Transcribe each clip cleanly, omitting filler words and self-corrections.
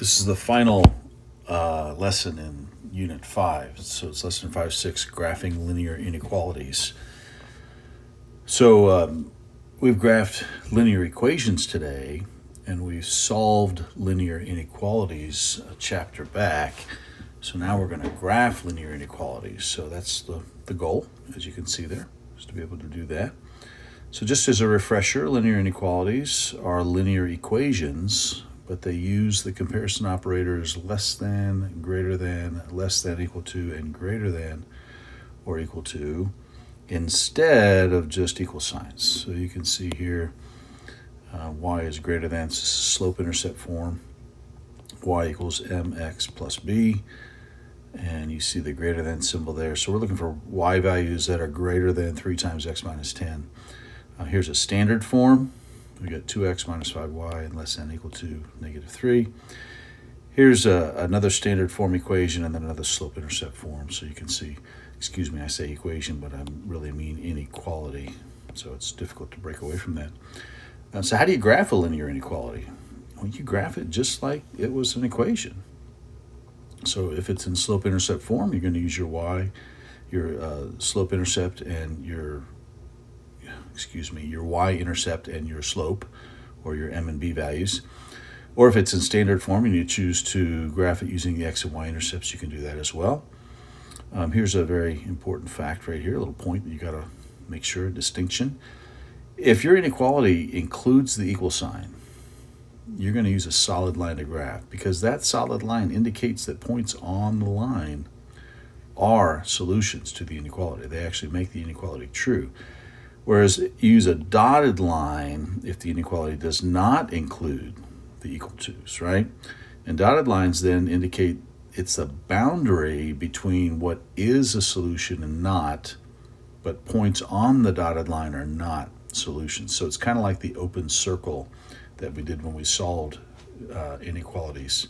This is the final lesson in Unit 5. So it's lesson 5.6, Graphing Linear Inequalities. So we've graphed linear equations today, and we've solved linear inequalities a chapter back. So now we're going to graph linear inequalities. So that's the goal, as you can see there, is to be able to do that. So just as a refresher, linear inequalities are linear equations, but they use the comparison operators less than, greater than, less than, equal to, and greater than or equal to instead of just equal signs. So you can see here y is greater than, slope-intercept form, y equals mx plus b, and you see the greater than symbol there. So we're looking for y values that are greater than 3 times x minus 10. Here's a standard form. We got 2x minus 5y and less than or equal to negative 3. Here's another standard form equation and then another slope-intercept form. So you can see, excuse me, I say equation, but I really mean inequality. So it's difficult to break away from that. So how do you graph a linear inequality? Well, you graph it just like it was an equation. So if it's in slope-intercept form, you're going to use your y, your slope-intercept, and your y-intercept and your slope, or your m and b values. Or if it's in standard form and you choose to graph it using the x and y-intercepts, you can do that as well. Here's a very important fact right here, a little point that you got to make sure, distinction. If your inequality includes the equal sign, you're going to use a solid line to graph, because that solid line indicates that points on the line are solutions to the inequality. They actually make the inequality true. Whereas you use a dotted line if the inequality does not include the equal to's, right? And dotted lines then indicate it's a boundary between what is a solution and not, but points on the dotted line are not solutions. So it's kind of like the open circle that we did when we solved inequalities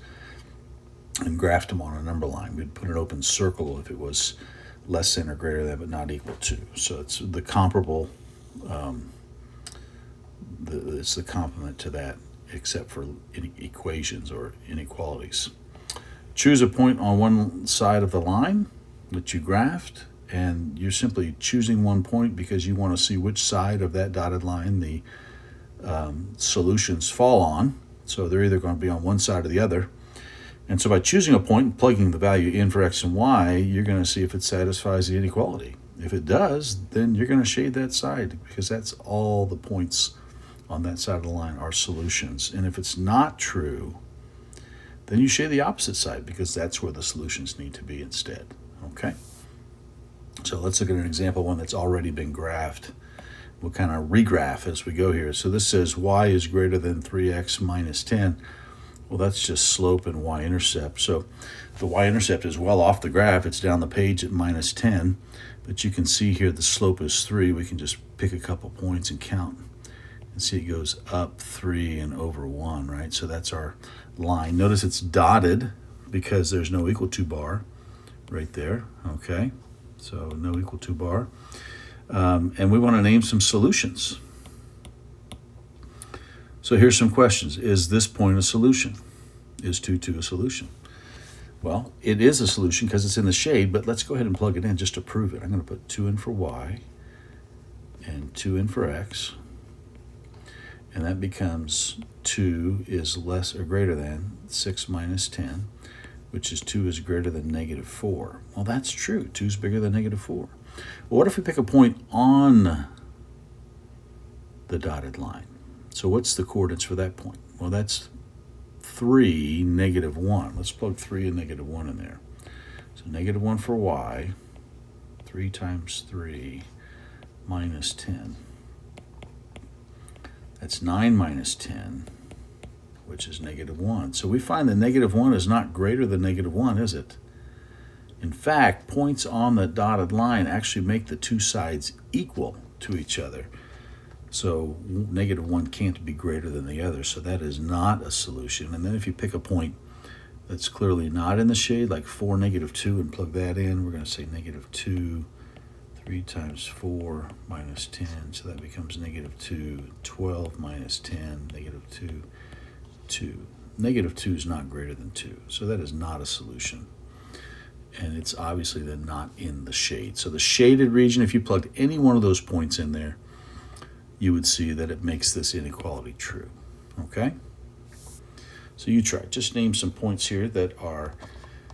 and graphed them on a number line. We'd put an open circle if it was less than or greater than but not equal to. So it's the comparable, it's the complement to that, except for equations or inequalities. Choose a point on one side of the line that you graphed, and you're simply choosing one point because you want to see which side of that dotted line the solutions fall on. So they're either going to be on one side or the other. And so by choosing a point and plugging the value in for x and y, you're going to see if it satisfies the inequality. If it does, then you're going to shade that side, because that's all the points on that side of the line are solutions. And if it's not true, then you shade the opposite side, because that's where the solutions need to be instead. Okay? So let's look at an example, one that's already been graphed. We'll kind of regraph as we go here. So this says y is greater than 3x minus 10. Well, that's just slope and y-intercept. So the y-intercept is well off the graph. It's down the page at minus 10. But you can see here the slope is 3. We can just pick a couple points and count. And see it goes up 3 and over 1, right? So that's our line. Notice it's dotted because there's no equal to bar right there, okay? So no equal to bar. And we want to name some solutions. So here's some questions. Is this point a solution? Is 2 a solution? Well, it is a solution because it's in the shade, but let's go ahead and plug it in just to prove it. I'm going to put 2 in for y and 2 in for x. And that becomes 2 is less or greater than 6 minus 10, which is 2 is greater than negative 4. Well, that's true. 2 is bigger than negative 4. Well, what if we pick a point on the dotted line? So what's the coordinates for that point? Well, that's 3, negative 1. Let's plug 3 and negative 1 in there. So negative 1 for y, 3 times 3 minus 10. That's 9 minus 10, which is negative 1. So we find that negative 1 is not greater than negative 1, is it? In fact, points on the dotted line actually make the two sides equal to each other. So negative 1 can't be greater than the other, so that is not a solution. And then if you pick a point that's clearly not in the shade, like 4, negative 2, and plug that in, we're going to say negative 2, 3 times 4 minus 10, so that becomes negative 2, 12 minus 10, negative 2, 2. Negative 2 is not greater than 2, so that is not a solution. And it's obviously then not in the shade. So the shaded region, if you plugged any one of those points in there, you would see that it makes this inequality true. Okay? So you try. Just name some points here that are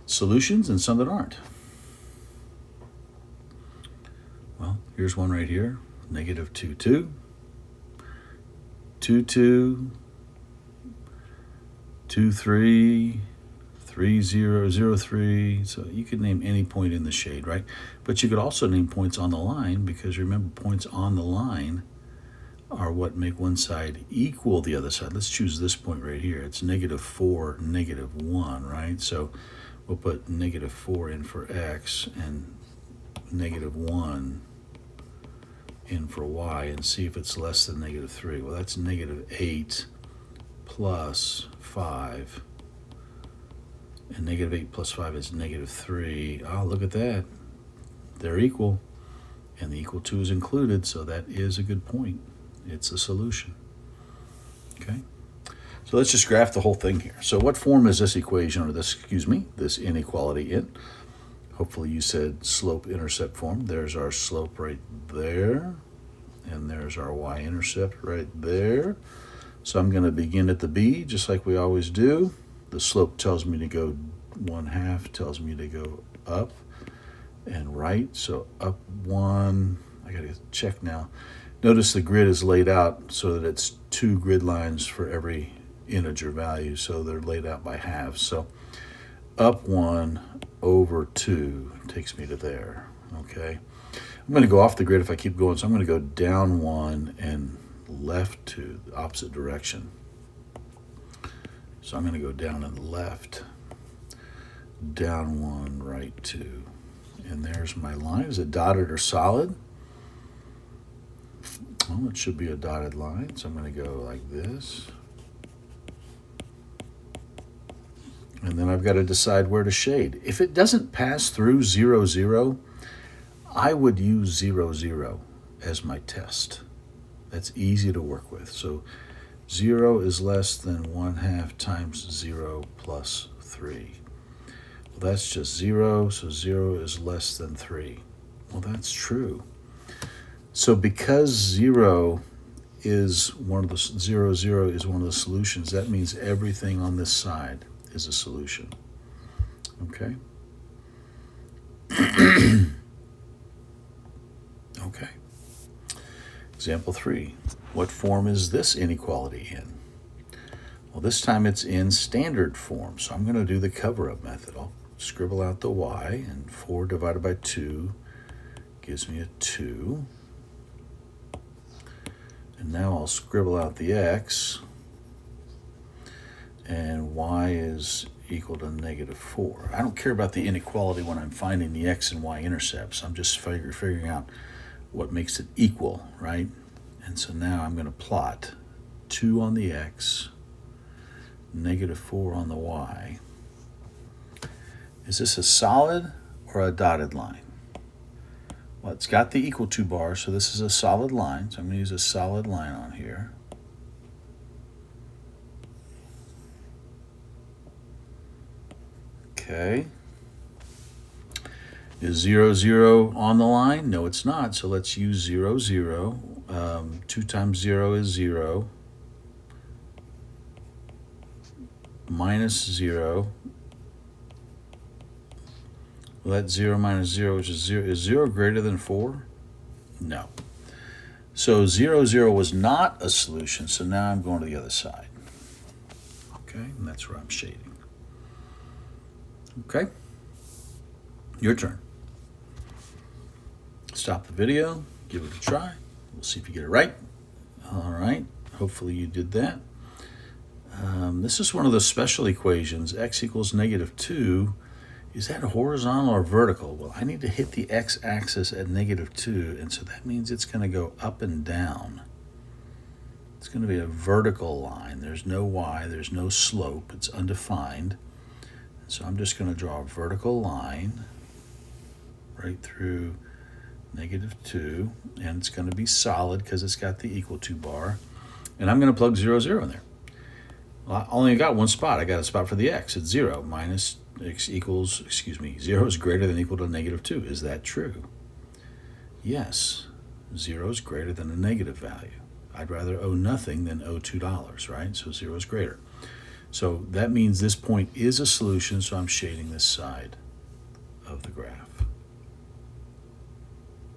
solutions and some that aren't. Well, here's one right here. Negative 2, 2. 2, 2. 2, 3. 3, 0, 0, 3. So you could name any point in the shade, right? But you could also name points on the line, because remember, points on the line are what make one side equal the other side. Let's choose this point right here. It's negative 4, negative 1, right? So we'll put negative 4 in for x and negative 1 in for y and see if it's less than negative 3. Well, that's negative 8 plus 5. And negative 8 plus 5 is negative 3. Oh, look at that. They're equal. And the equal to is included, so that is a good point. It's a solution. Okay? So let's just graph the whole thing here. So what form is this equation, or this inequality in? Hopefully you said slope-intercept form. There's our slope right there. And there's our y-intercept right there. So I'm going to begin at the b, just like we always do. The slope tells me to go 1/2, tells me to go up and right. So up 1, I got to check now. Notice the grid is laid out so that it's 2 grid lines for every integer value. So they're laid out by halves. So up 1 over 2 takes me to there. Okay. I'm going to go off the grid if I keep going. So I'm going to go down 1 and left 2, the opposite direction. So I'm going to go down and left, down 1, right 2. And there's my line. Is it dotted or solid? Well, it should be a dotted line. So I'm going to go like this. And then I've got to decide where to shade. If it doesn't pass through 0, 0, I would use 0, 0 as my test. That's easy to work with. So 0 is less than 1/2 times 0 plus 3. Well, that's just 0, so 0 is less than 3. Well, that's true. So because 0 is one of the 0, 0 is one of the solutions, that means everything on this side is a solution. Okay? Okay. Example 3. What form is this inequality in? Well, this time it's in standard form, so I'm going to do the cover-up method. I'll scribble out the y, and 4 divided by 2 gives me a 2. And now I'll scribble out the x, and y is equal to negative 4. I don't care about the inequality when I'm finding the x and y intercepts. I'm just figuring out what makes it equal, right? And so now I'm going to plot 2 on the x, negative 4 on the y. Is this a solid or a dotted line? Well, it's got the equal to bar, so this is a solid line. So I'm going to use a solid line on here. Okay. Is 0, 0 on the line? No, it's not. So let's use 0, 0. 2 times 0 is 0. Minus 0. Well, that's 0 minus 0, which is 0. Is 0 greater than 4? No. So 0, 0 was not a solution. So now I'm going to the other side. Okay, and that's where I'm shading. Okay, your turn. Stop the video, give it a try. We'll see if you get it right. All right, hopefully you did that. This is one of the special equations. X equals negative 2. Is that horizontal or vertical? Well, I need to hit the x-axis at negative 2, and so that means it's going to go up and down. It's going to be a vertical line. There's no y, there's no slope. It's undefined. So I'm just going to draw a vertical line right through negative 2, and it's going to be solid because it's got the equal to bar. And I'm going to plug 0, 0 in there. Well, I only got one spot. I got a spot for the x. It's 0. Minus x equals, 0 is greater than or equal to negative 2. Is that true? Yes. 0 is greater than a negative value. I'd rather owe nothing than owe $2, right? So 0 is greater. So that means this point is a solution, so I'm shading this side of the graph.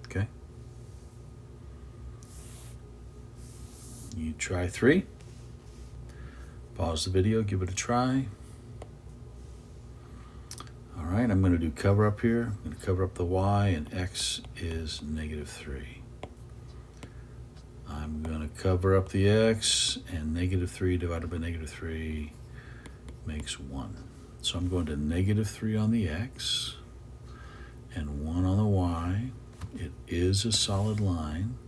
Okay? You try 3. Pause the video, give it a try. All right, I'm going to do cover up here. I'm going to cover up the y, and x is negative 3. I'm going to cover up the x, and negative 3 divided by negative 3 makes 1. So I'm going to negative 3 on the x and 1 on the y. It is a solid line.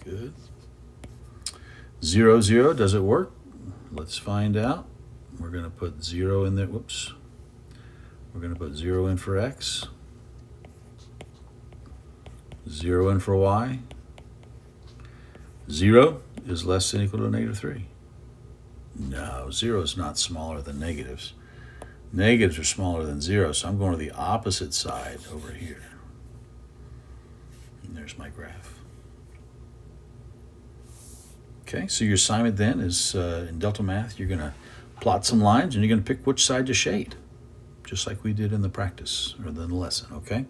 Good. 0, 0, does it work? Let's find out. We're going to put 0 in there. Whoops. We're going to put 0 in for x. 0 in for y. 0 is less than or equal to negative 3. No, 0 is not smaller than negatives. Negatives are smaller than 0, so I'm going to the opposite side over here. And there's my graph. Okay, so your assignment then is in Delta Math, you're going to plot some lines and you're going to pick which side to shade, just like we did in the practice or the lesson, okay?